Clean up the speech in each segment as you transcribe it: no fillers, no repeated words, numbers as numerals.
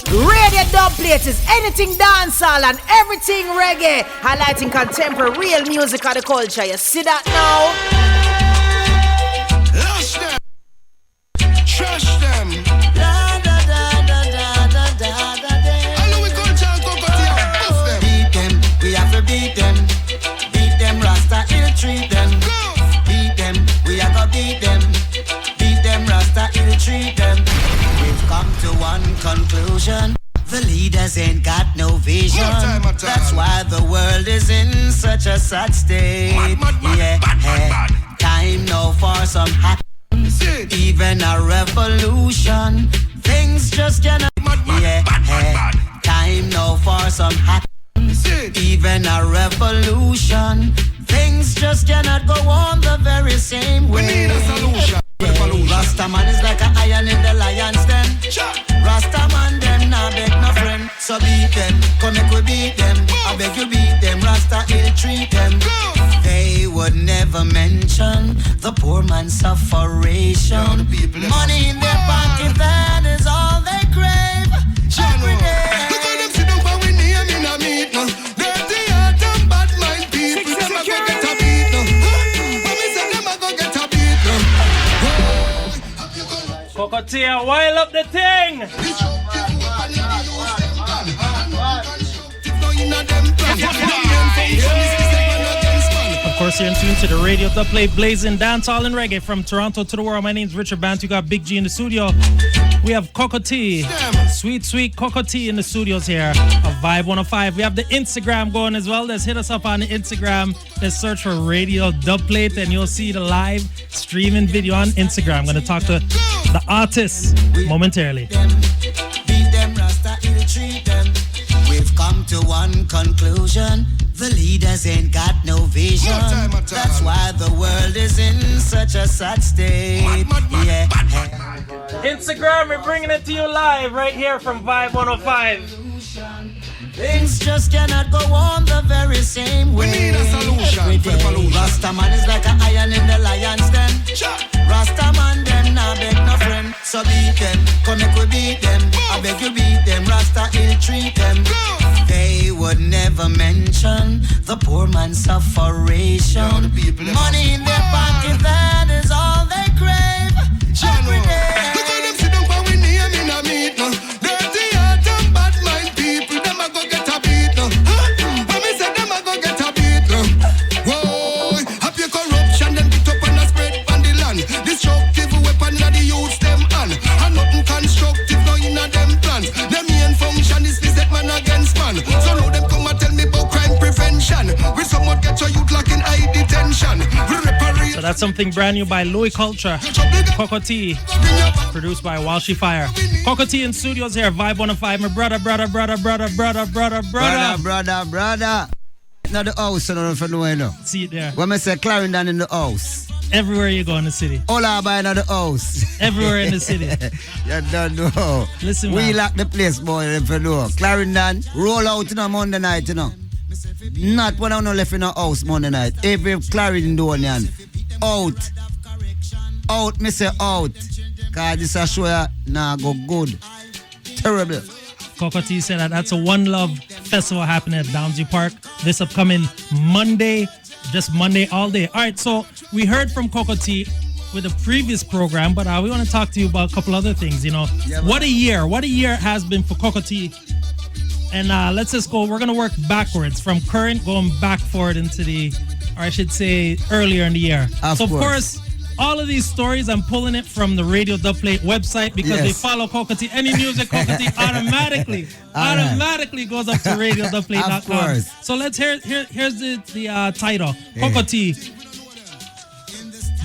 RadioDubplate is anything dancehall and everything reggae, highlighting contemporary real music of the culture. You see that now? Lush them, trash them. I know we culture and cocoa buff them. Beat them, we have to beat them. Beat them, Rasta, ill treat them. Beat them, we have to beat them. Beat them, Rasta, ill treat them. We've come to one conclusion. The leaders ain't got no vision. That's why the world is in such a sad state. Mad. Time now for some happiness. Even a revolution. Things just cannot. Time now for some happiness. Even a revolution. Things just cannot go on the very same way. We need a solution. Rastaman is like an iron in the lion's den. Rastaman them nah beg no friend. So beat them, come make we beat them. I beg you beat them, Rasta ill treat them. They would never mention the poor man's sufferation. Money in their pocket, that is all they crave. Every day. Look how them sit down for we name in a meet now. Dirty heart and bad mind people. Them a go get a beat now. When we say them a go get a beat now. Cocotia, wild up the thing! Of course, you're in tune to the Radio Dubplate, blazing dancehall and reggae from Toronto to the world. My name's Richard Bant. You got Big G in the studio. We have Cocoa Tea, sweet Cocoa Tea in the studios here of Vibe 105. We have the Instagram going as well. Let's hit us up on the Instagram. Let's search for Radio Dubplate and you'll see the live streaming video on Instagram. I'm going to talk to the artists momentarily. Beat them, Rasta, ill treat them. We've come to one conclusion. The leaders ain't got no vision. That's why the world is in such a sad state. Instagram, we're bringing it to you live right here from Vibe 105. Things just cannot go on the very same way. We need a solution for the pollution. Rastaman is like an iron in the lion's den. Rastaman them nah beg no friend. So beat them, come make we beat them. I beg you beat them, Rasta ill treat them. They would never mention the poor man's sufferation. Money in their pocket, that is all they crave. Every day. Look how them sit down for we name in a meet now. Dirty heart and bad mind people. Them a go get a beat now. When we say them a go get a beat now. Whoa, happy corruption them get up and a spread on the land. Destructive weapon that the youths them on. And nothing constructive now in a them plans. Them main function is to set man against man. So now them come and tell me about crime prevention. We somewhat get your youth locked in high detention. So that's something brand new by Louis Culture. Cocoa Tea, produced by Walshy Fire. Cocoa Tea in studios here, Vibe 105. My brother. Now the house, I don't know if you know, you know. See it there. When I say Clarendon in the house. Everywhere you go in the city. All I buy in the house. Everywhere in the city. You don't know. Listen, we man. lock the place, boy, if you know. Clarendon, roll out in a Monday night, you know. Not when I'm not left in a house Monday night. Every Clarendon doing yan. Out, me say out. Cause this a show ya nah go good. Terrible. Cocoa Tea said that's a One Love festival happening at Downsview Park this upcoming Monday. Just Monday all day. All right, so we heard from Cocoa Tea with the previous program, but we want to talk to you about a couple other things. You know, what a year it has been for Cocoa Tea. And let's just go. We're gonna work backwards from current, going back forward into or I should say earlier in the year. Of course, all of these stories, I'm pulling it from the Radio Dubplate website because they follow Cocoa Tea. Any music, Cocoa Tea automatically goes up to RadioDubplate.com. So let's here's the title. Cocoa Tea,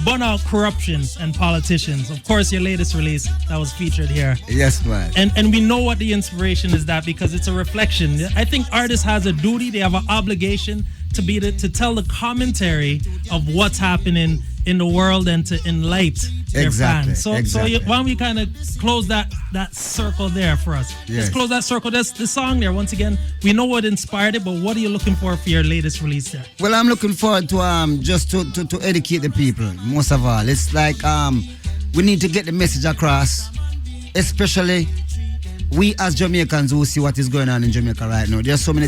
burn out corruption and politicians. Of course, your latest release that was featured here. Yes, man. And we know what the inspiration is that because it's a reflection. I think artists has a duty, they have an obligation to tell the commentary of what's happening in the world and to enlighten their fans. So why don't we kind of close that circle there for us? Yes. Let's close that circle. That's the song there. Once again, we know what inspired it, but what are you looking for your latest release there? Well, I'm looking forward to just to educate the people, most of all. It's like we need to get the message across, especially we as Jamaicans who see what is going on in Jamaica right now, there's so many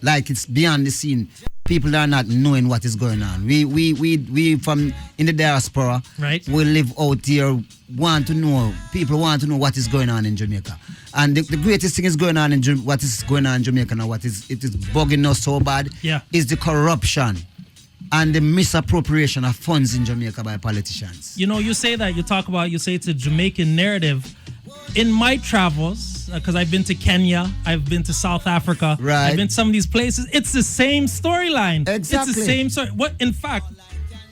like it's beyond the scene. People are not knowing what is going on. We from in the diaspora, right? We live out here, want to know. People want to know what is going on in Jamaica. And the greatest thing is going on in what is going on in Jamaica now. It is bugging us so bad. Yeah. Is the corruption and the misappropriation of funds in Jamaica by politicians. You know, you say that, you say it's a Jamaican narrative. In my travels, because I've been to Kenya, I've been to South Africa, right. I've been to some of these places, it's the same storyline. Exactly. It's the same story. In fact,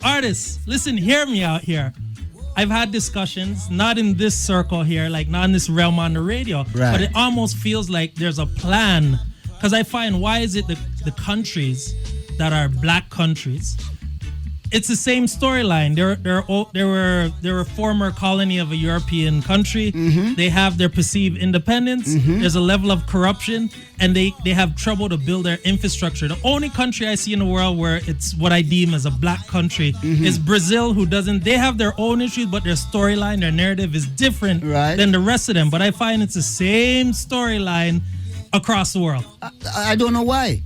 artists, listen, hear me out here. I've had discussions, not in this circle here, like not in this realm on the radio, right. but it almost feels like there's a plan. Because I find, why is it the countries that are black countries, it's the same storyline. They were a former colony of a European country. Mm-hmm. They have their perceived independence. Mm-hmm. There's a level of corruption, and they have trouble to build their infrastructure. The only country I see in the world where it's what I deem as a black country mm-hmm. is Brazil, they have their own issues, but their storyline, their narrative is different right. than the rest of them. But I find it's the same storyline across the world. I don't know why.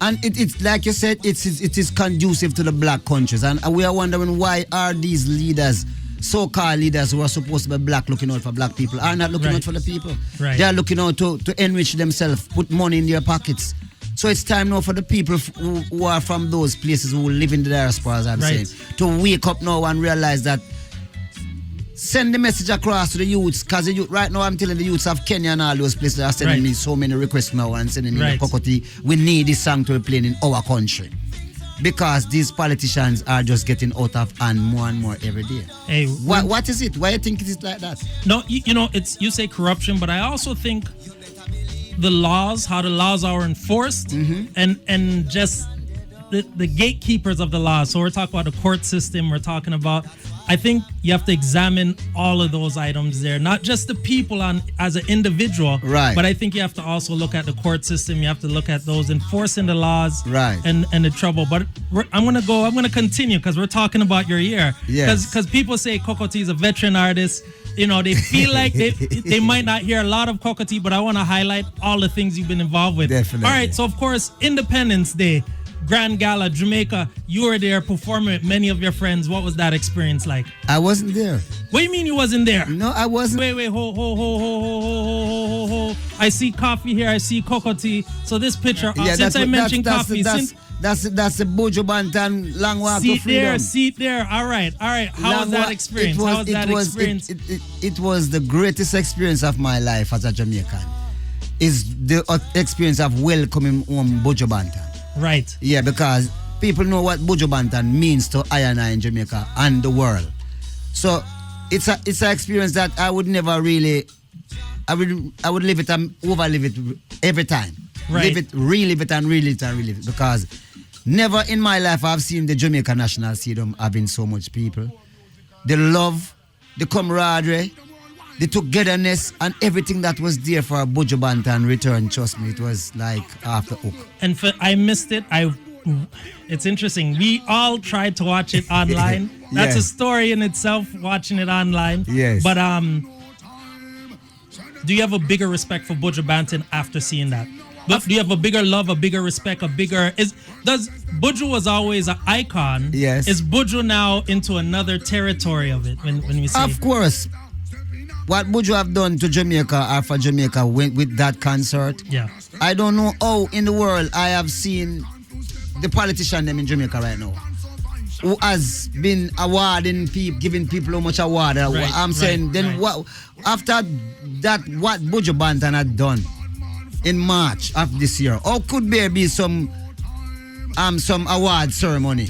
And it's like you said, it is conducive to the black countries. And we are wondering, why are these leaders, so-called leaders who are supposed to be black, looking out for black people, are not looking right. out for the people. Right. They are looking out to enrich themselves, put money in their pockets. So it's time now for the people who are from those places, who live in the diaspora, as I'm right. saying, to wake up now and realize that, send the message across to the youths, because right now I'm telling the youths of Kenya and all those places are sending right. me so many requests now and sending me right. the Kokoti. We need this song to be playing in our country, because these politicians are just getting out of hand more and more every day. Hey, what is it? Why do you think it is like that? No, you know, you say corruption, but I also think how the laws are enforced mm-hmm. and just the gatekeepers of the laws. So we're talking about the court system, we're talking about, I think you have to examine all of those items there, not just the people as an individual, right. but I think you have to also look at the court system. You have to look at those enforcing the laws, right. and the trouble. But I'm gonna continue, because we're talking about your year. Yes. Because people say Kokoti is a veteran artist. You know, they feel like they might not hear a lot of Kokoti, but I want to highlight all the things you've been involved with. Definitely. All right, so of course, Independence Day, Grand Gala, Jamaica, you were there performing with many of your friends. What was that experience like? I wasn't there. What do you mean you wasn't there? No, I wasn't. Wait, ho. I see coffee here, I see Kokoti. So this picture, since I mentioned coffee, that's the Buju Banton Long Walk to Freedom. Seat there. All right. How was that experience? It was the greatest experience of my life as a Jamaican. Is the experience of welcoming home Buju Banton. Right. Yeah, because people know what Buju Banton means to I and I in Jamaica and the world. So it's an experience that I would never really, I would live it and overlive it every time. Right. Relive it, because never in my life I've seen the Jamaica National Stadium having so much people. The love, the camaraderie, the togetherness, and everything that was there for Buju Banton return. Trust me, it was like off the hook. And I missed it. It's interesting. We all tried to watch it online. That's a story in itself, watching it online. Yes. But do you have a bigger respect for Buju Banton after seeing that? But do you have a bigger love, a bigger respect, does Buju was always an icon? Yes. Is Buju now into another territory of it when we say? Of course. What Buju have done to Jamaica or for Jamaica with that concert? Yeah. I don't know how in the world I have seen the politician them in Jamaica right now, who has been awarding people, giving people how much award. I'm saying, what after that, what Buju Banton had done in March of this year, how could there be some award ceremony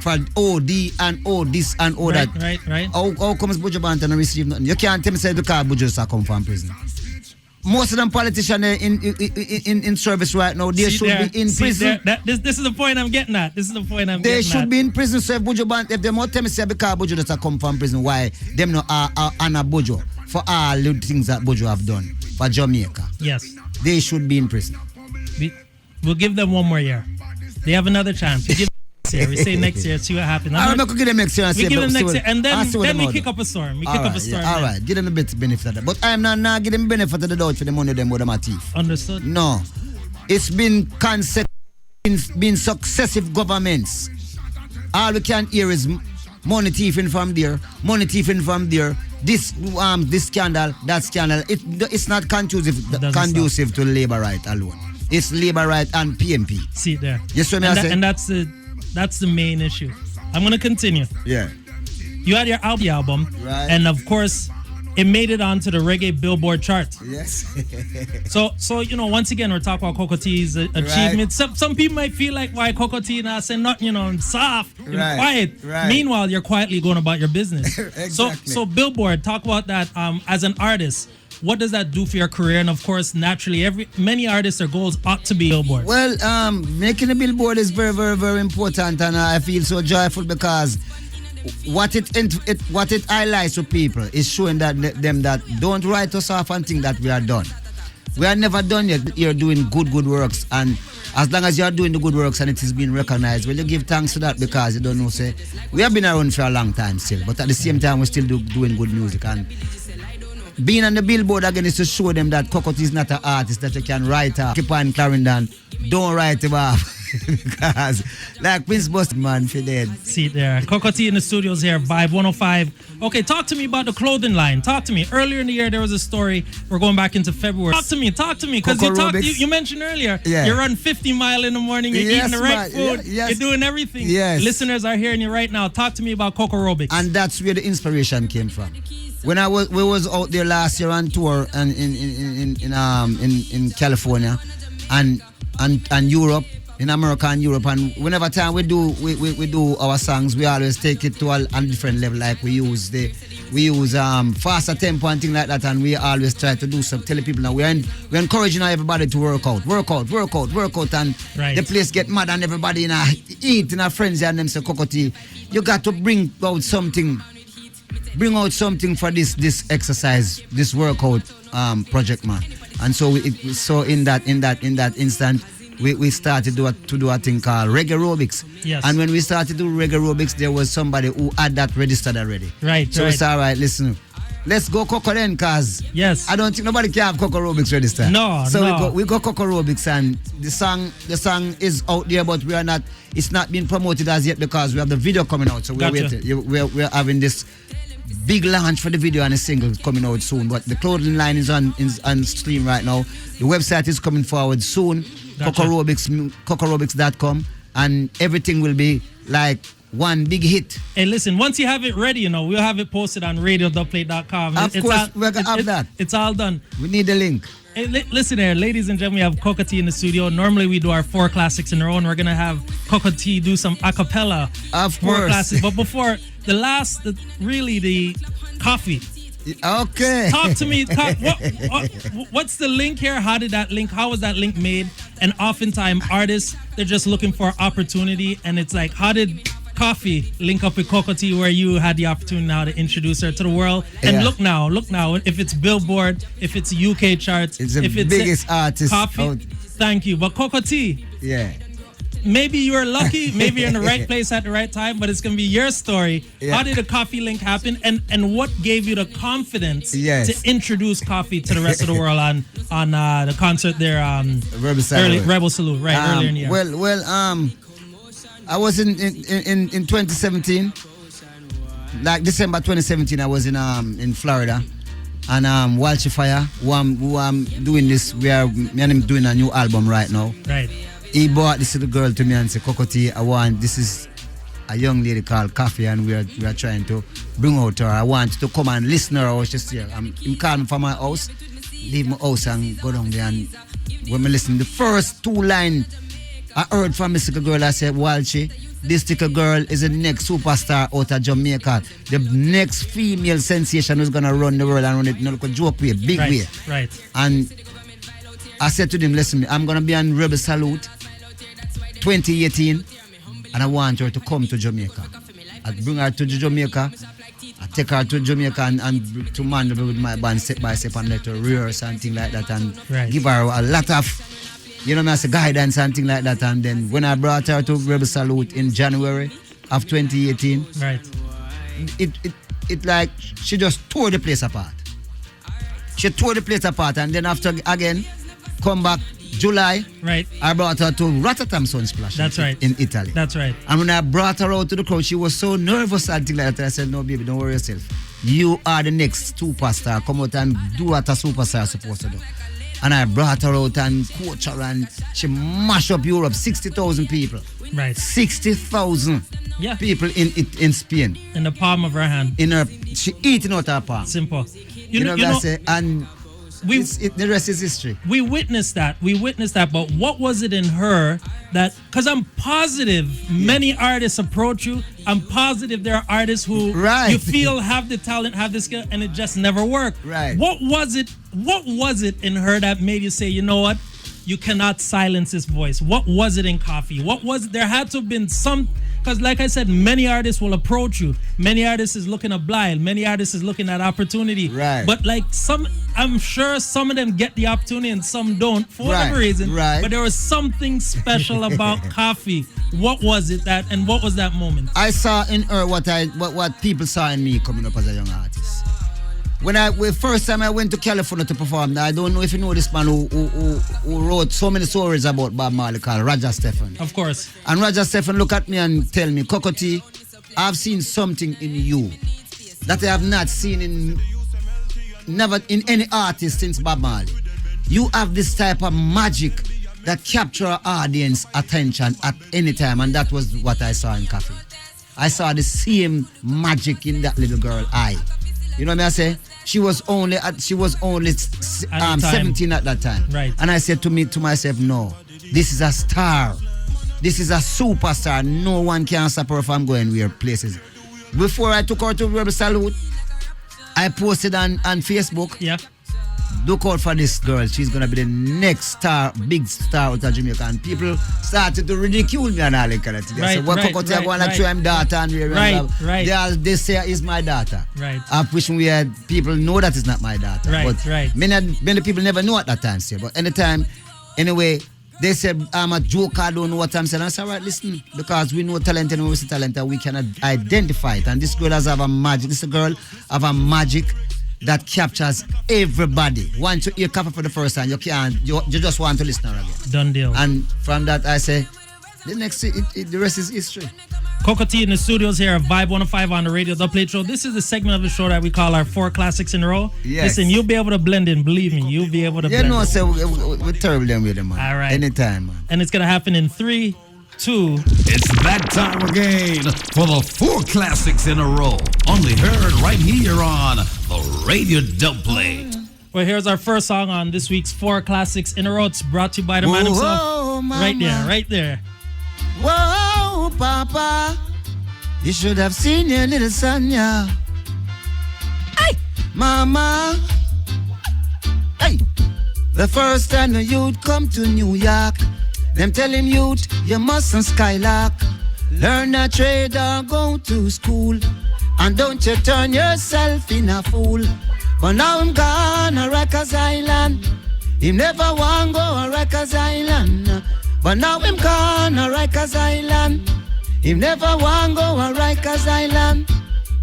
for OD and O this and O that? Right. How comes Buju Banton receive nothing? You can't tell me say because Buju just come from prison. Most of them politicians in service right now, they should be in prison. This is the point I'm getting at. They should be in prison. So if Buju Banton, if they more tell me say because Buju just come from prison, why them no honor Buju for all the things that Buju have done for Jamaica? Yes. They should be in prison. We'll give them one more year. They have another chance. year. We say next year, see what happens. I'm not going to give them next year. We give them next year, and then we kick kick up a storm. We all kick right, up a storm. Yeah, all right, give them a bit benefit of that. But I'm not giving them benefit of the doubt for the money them with them teeth. Understood. No. It's been successive governments. All we can hear is money thieving from there, money thieving from there. This scandal, that scandal. It's not conducive to labor right alone. It's labor right and PMP. See it there. Yes, what I say? And that's the main issue. I'm gonna continue. Yeah. You had your album, right? And of course, it made it onto the reggae Billboard chart. Yes. so once again, we're talking about Cocoa T's achievements. Right. Some people might feel like, why Cocoa T not saying nothing, I'm soft, I'm quiet. Right. Meanwhile, you're quietly going about your business. Exactly. So Billboard, talk about that as an artist. What does that do for your career? And of course, naturally, many artists, their goals ought to be Billboard. Well, making a Billboard is very, very, very important, and I feel so joyful because what it highlights to people is showing them that don't write us off and think that we are done. We are never done yet. You're doing good works, and as long as you are doing the good works and it is being recognized, well, you give thanks to that because you don't know, say, we have been around for a long time still, but at the same time, we're still doing good music. And being on the Billboard again is to show them that Cocoa T is not an artist that you can write off. Keep on Clarendon, don't write him off. Because, like Prince Bust, man, for dead. See it there. Cocoa T in the studios here, Vibe 105. Okay, talk to me about the clothing line. Talk to me. Earlier in the year, there was a story. We're going back into February. Talk to me. Because you mentioned earlier, you run 50 miles in the morning, you're eating the right food, you're doing everything. Yes. Listeners are hearing you right now. Talk to me about Cocoa Aerobics. And that's where the inspiration came from. When we was out there last year on tour and in California and Europe, in America and Europe, and whenever time we do our songs, we always take it to a different level. Like we use faster tempo and things like that, and we always try to do some telling people now we're encouraging everybody to work out, and the place get mad and everybody eat in a frenzy and them say, Cocoa T, you got to bring out something for this exercise, this workout project, man. And so in that instant, we started to do a thing called reggae aerobics. Yes. And when we started to do reggae aerobics, there was somebody who had that registered already. Right. So it's all right. Listen, let's go Cocoa then, cause yes, I don't think nobody can have Cocoa aerobics registered. No. we go Cocoa aerobics, and the song is out there, but it's not being promoted as yet because we have the video coming out. So we're waiting. We're having this big launch for the video and the single coming out soon. But the clothing line is on stream right now. The website is coming forward soon. Gotcha. CocoaAerobics.com, and everything will be like one big hit. Hey, listen, once you have it ready, we'll have it posted on RadioDubplate.com. Of course, we're going to have that. It's all done. We need the link. Hey, listen here, ladies and gentlemen, we have Cocoa T in the studio. Normally we do our 4 classics in a row, and we're going to have Cocoa T do some a cappella. Of 4 course. classics. But before, the coffee. Okay. Talk to me. What's the link here? How was that link made? And oftentimes artists, they're just looking for opportunity, and it's like, how did coffee link up with Cocoa T, where you had the opportunity now to introduce her to the world? And look now, if it's Billboard, if it's UK charts, it's the if it's biggest artist coffee out. Thank you. But Cocoa T, maybe you're lucky, maybe you're in the right place at the right time, but it's going to be your story. How did the coffee link happen, and what gave you the confidence to introduce coffee to the rest of the world on the concert there, Rebel Salute, earlier in the year? Well, I was in 2017, like December 2017, I was in Florida, and Walshy Fire, who I'm doing this, me and him doing a new album right now. Right. He brought this little girl to me and said, Cocoa T, this is a young lady called Coffee, and we are trying to bring out her. I want you to come and listen to her. I was just here. He called me from my house, leave my house and go down there. And when I listen, the first 2 lines I heard from this little girl, I said, Walshy, this little girl is the next superstar out of Jamaica. The next female sensation who's going to run the world and run it in a joke way, big way. Right. And I said to them, listen, I'm going to be on Rebel Salute 2018, and I want her to come to Jamaica. I bring her to Jamaica, I take her to Jamaica and to Mandeville with my band Step by Step and let her rehearse and things like that, and give her a lot of you know, I say guidance and things like that. And then when I brought her to Rebel Salute in January of 2018, Right. it like she just tore the place apart. She tore the place apart, and then after again, come back July. Right. I brought her to Rotterdam Sunsplash. That's right. In Italy. That's right. And when I brought her out to the crowd, she was so nervous and things like that. I said, no, baby, don't worry yourself. You are the next superstar. Come out and do what a superstar is supposed to do. And I brought her out and coach her, and she mashed up Europe. 60,000 people. Right. 60,000 people in Spain. In the palm of her hand. She eating out her palm. Simple. You know what I say? And the rest is history. We witnessed that. But what was it in her that, because I'm positive many artists approach you. I'm positive there are artists who you feel have the talent, have the skill, and it just never worked. Right. What was it in her that made you say, you know what? You cannot silence this voice. What was it in Coffee? There had to have been some, because like I said, many artists will approach you. Many artists is looking at blind. Many artists is looking at opportunity. Right. But like I'm sure some of them get the opportunity and some don't for whatever reason. Right. But there was something special about Coffee. What was it and what was that moment? I saw in her what people saw in me coming up as a young artist. When first time I went to California to perform, I don't know if you know this man who wrote so many stories about Bob Marley called Roger Stephen. Of course. And Roger Stephen look at me and tell me, Kokoti, I've seen something in you that I have not seen never in any artist since Bob Marley. You have this type of magic that capture audience attention at any time, and that was what I saw in Coffee. I saw the same magic in that little girl eye. You know what I say? She was only 17 at that time. Right. And I said to myself, no, this is a star. This is a superstar. No one can stop her from going weird places. Before I took her to Rebel Salute, I posted on Facebook. Yeah. Look out for this girl. She's gonna be the next star, big star out of Jamaica. And people started to ridicule me and all that kind of thing. Right, so what Kokoti are going to show him daughter and they say is my daughter. Right. Of which we had people know that it's not my daughter. Right, but right. Many people never know at that time still. But anytime, anyway, they said I'm a joker, I don't know what I'm saying. I said, all right, listen, because we know talent and we see talent and we cannot identify it. And this girl has a magic. This girl have a magic that captures everybody. Once you hear Coffee for the first time, you just want to listen again. Done deal. And from that, I say, the rest is history. Kokoti in the studios here at Vibe 105 on the Radio Dubplate Show. This is the segment of the show that we call our 4 classics in a row. Yes. Listen, you'll be able to blend in. Believe me, you'll be able to blend in. You know, so we're terrible them with them, man. All right. Anytime, man. And it's going to happen in 3, 2. It's that time again for the 4 classics in a row. Only heard right here on the Radio Dubplate. Well, here's our first song on this week's 4 classics in a row. It's brought to you by the man himself. Whoa, Right there. Whoa, Papa, you should have seen your little son, yeah. Hey, Mama. Hey, the first time the youth come to New York, them tell him youth, you mustn't skylark. Learn a trade or go to school, and don't you turn yourself in a fool. But now I'm gone to Rikers Island. Him never want go to Rikers Island. But now him gone to Rikers Island. Him never want go to Rikers Island.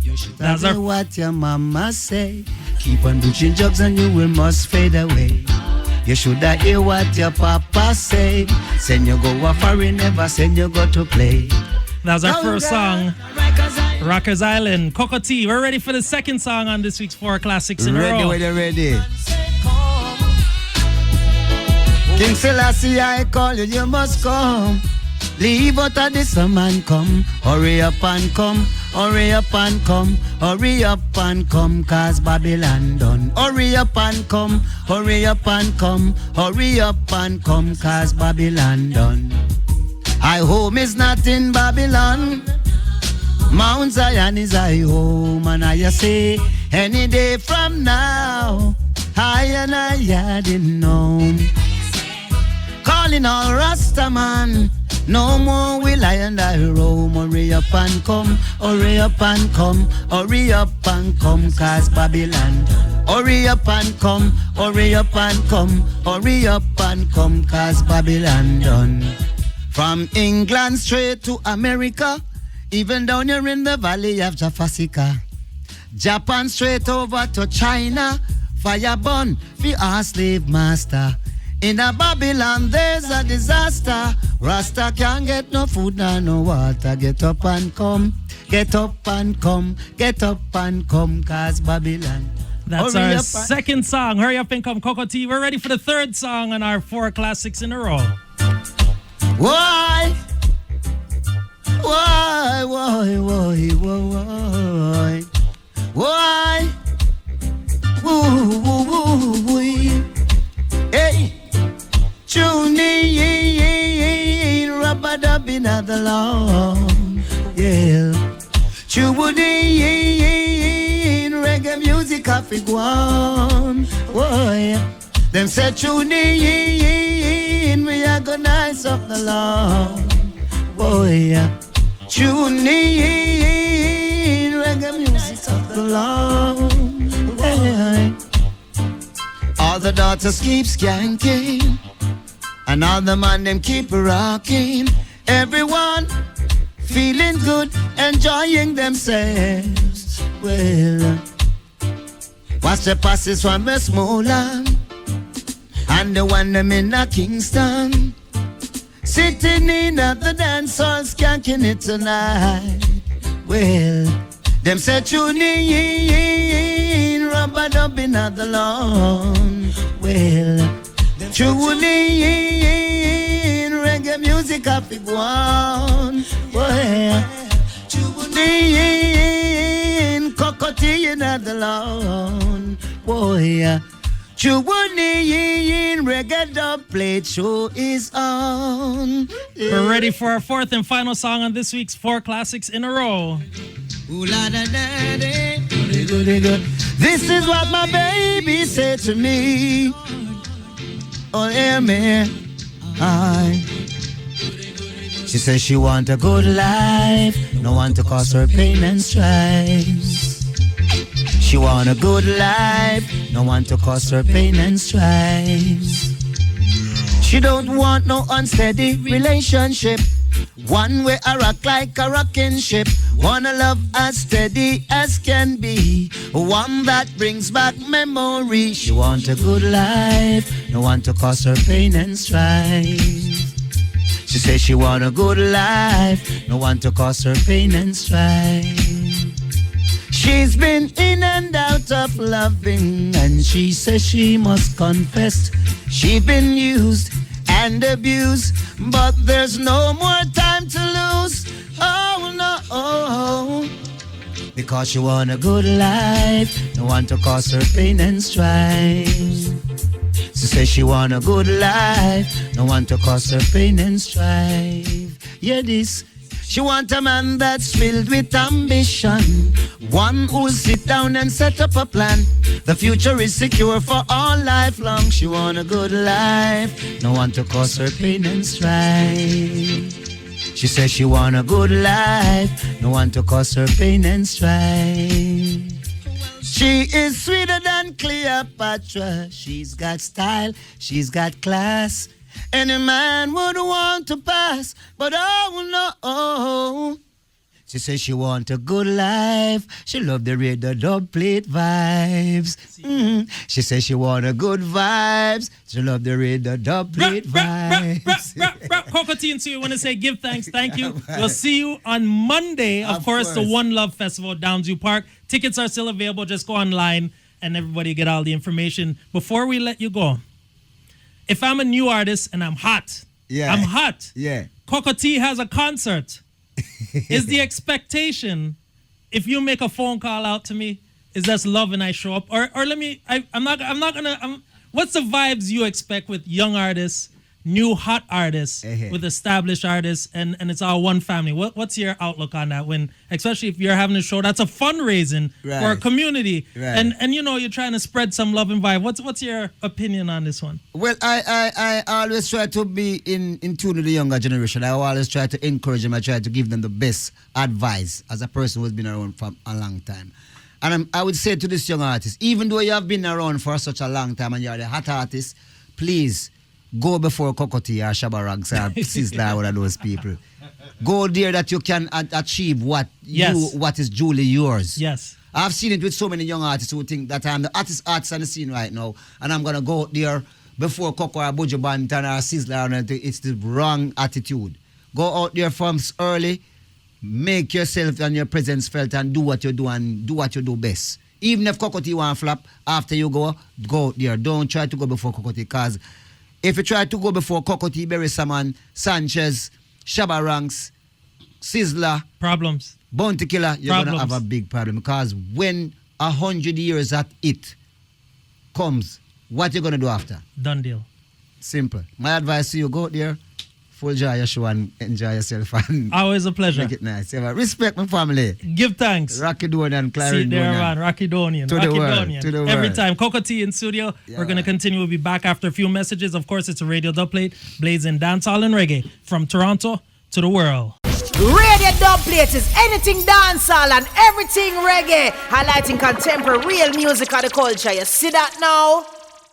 You should have heard what your mama say. Keep on pushing jobs and you will must fade away. You should have hear what your papa say. Send you go a foreign, never send you go to play. That was our first song, Rikers Island. Kokoti, we're ready for the second song on this week's 4 classics in a row. Ready. King Selassie, I call you, you must come. Leave out of this man come. Hurry up and come, hurry up and come, hurry up and come, cause Babylon done. Hurry up and come, hurry up and come, hurry up and come, cause Babylon done. I home is not in Babylon. Mount Zion is I home, and I say any day from now, I and I didn't know. Calling all Rasta man, No more will I and I roam. Hurry up and come, hurry up and come, hurry up and come, cause Babylon. Hurry up and come, hurry up and come, hurry up and come, cause Babylon done. From England straight to America, even down here in the valley of Jafasika. Japan straight over to China, fire burn for our slave master. In a Babylon there's a disaster. Rasta can't get no food nor no water. Get up and come, get up and come, get up and come, cause Babylon. That's Hurry our up second song. Hurry up and come, Coco T. We're ready for the third song on our 4 classics in a row. Why? Why? Why? Why? Why? Why? Woo, woo, woo, woo. Hey, tune in, rub-a-dub in the long, yeah. Tune in, reggae music off it one, boy. Them say tune in, we are gonna nice up the long, boy. Tune in, reggae music off the long, boy. All the daughters keep skanking, and all the man them keep rocking. Everyone feeling good, enjoying themselves. Well, watch the passes from Westmoreland and the one them in a Kingston, sitting in at the dance hall, skanking it tonight. Well, them say tune in, rub-a-dub in the lawn. Well, tune in, reggae music off it one. Well, tune in, cocotte in the lawn. Boy, tune in, reggae Dubplate show is on. We're ready for our fourth and final song on this week's 4 classics in a row. Ooh, la, da, da, da. Goody, good. This is what my baby said to me. Oh, yeah, man. She says she want a good life, no one to cause her pain and strife. She want a good life, no one to cause her pain and strife. She don't want no unsteady relationship, one way I rock like a rocking ship. Wanna love as steady as can be, one that brings back memory. She want a good life, no one to cause her pain and strife. She says she want a good life, no one to cause her pain and strife. She's been in and out of loving, and she says she must confess she's been used and abused, but there's no more time to lose. Oh no, because she want a good life, no one to cause her pain and strife. She says she want a good life, no one to cause her pain and strife. Yeah, this. She want a man that's filled with ambition, one who'll sit down and set up a plan. The future is secure for all life long. She want a good life, no one to cause her pain and strife. She says she want a good life, no one to cause her pain and strife. She is sweeter than Cleopatra. She's got style, she's got class. Any man would want to pass, but oh no. She says she want a good life. She love the RadioDubplate vibes. She says she want a good vibes. She love the RadioDubplate vibes. Coco T, and so you want to say give thanks, thank you. We'll see you on Monday, of course, the One Love Festival at Downsview Park. Tickets are still available. Just go online and everybody get all the information. Before we let you go, if I'm a new artist and I'm hot, I'm hot. Yeah. Coco T has a concert. Is the expectation, if you make a phone call out to me, is that's love and I show up? Or let me, I'm not gonna, what's the vibes you expect with young artists new hot artists Uh-huh. with established artists, and it's all one family. What's your outlook on that? When, especially if you're having a show that's a fundraising for a Right. community, Right. and you know you're trying to spread some love and vibe. What's your opinion on this one? Well, I always try to be in tune with the younger generation. I always try to encourage them. I try to give them the best advice as a person who's been around for a long time. And I would say to this young artist, even though you have been around for such a long time and you're the hot artist, please go before Kokoti or Shabba Ranks or Sizzla, one of those people. Go there that you can achieve what is duly yours. Yes. I've seen it with so many young artists who think that I'm the artist on the scene right now, and I'm gonna go out there before Coco or Buju Banton or Sizzla. And it's the wrong attitude. Go out there from early, make yourself and your presence felt, and do what you do and do what you do best. Even if Kokoti want flap, after you go out there. Don't try to go before Kokoti, because if you try to go before Kokoti, Berry Saman, Sanchez, Shabba Ranks, Sizzla, Problems. Bounty Killer, you're going to Problems. have a big problem, because when 100 years at it comes, what you going to do after? Done deal. Simple. My advice to you, go out there, full enjoy your show and enjoy yourself and Always a pleasure. make it nice. Yeah, respect my family. Give thanks. Rocky Donian, See Clarendon. there, man. Rockydonian. To the world, Rockydonian. to the Every world. time. Coco T in studio. Yeah, We're going to man. continue. We'll be back after a few messages. Of course, it's a Radio Dubplate, blazing dancehall and reggae from Toronto to the world. Radio Dubplate is anything dancehall and everything reggae, highlighting contemporary real music of the culture. You see that now?